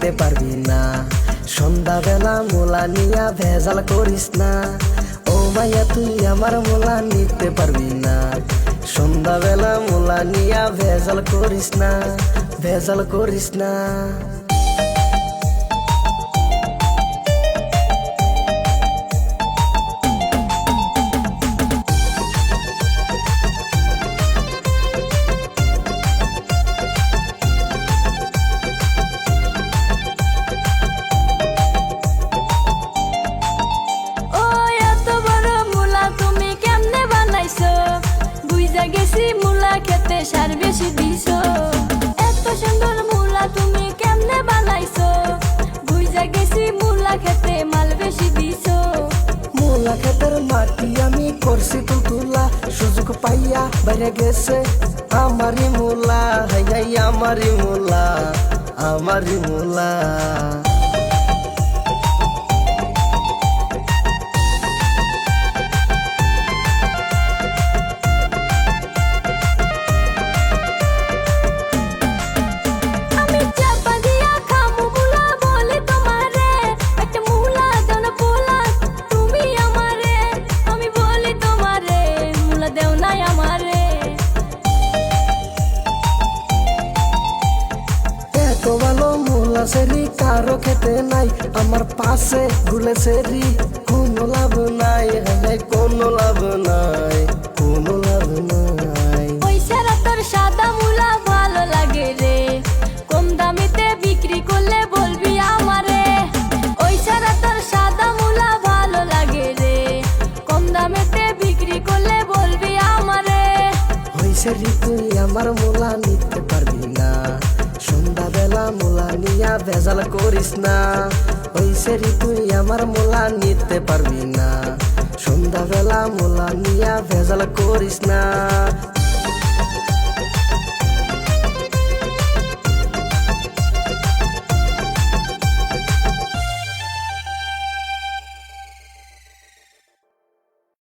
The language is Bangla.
নিতে পারবি না। সন্ধ্যাবেলা মোলা নিয়া ভেজাল করিস না। ও মাইয়া তুই আমার মোলা নিতে পারবি না। সন্ধ্যাবেলা মোলা নিয়া ভেজাল করিস না, ভেজাল করিস না। গেছি মূলা খেতে সার বেশি দিছো। এত সুন্দর মূলা তুমি কেমনে বানাইছো? বুঝা গেছি মূলা খেতে মাল বেশি দিছো। মূলা খেতের মাটি আমি করছি তুলা, সুযোগ পাইয়া বাইরে গেছে আমারি মূলা। হাই আমারি মূলা, আমারি মূলা। ভালো মূলা সেরি কারো খেতে নাই, আমার পাশে ঘুরে সেরি কোনো লাভ নাই। কোনো লাভ নাই, কোনো লাভ নাই। ওই সারা তোর সাদা মূলা ভালো লাগে রে, কম দামেতে বিক্রি করলে বলবি আমারে। ওই সারা তোর সাদা মূলা ভালো লাগে রে, কম দামেতে বিক্রি করলে বলবি আমারে। ওই সেরি তুই আমার মূলা নিতে পারবি না। সন্ধ্যাবেলা মূলা নিয়া ভেজাল করিস না। ওই সেরি তুই আমার মূলা নিতে পারবি না। সন্ধ্যাবেলা মূলা নিয়া ভেজাল করিস না।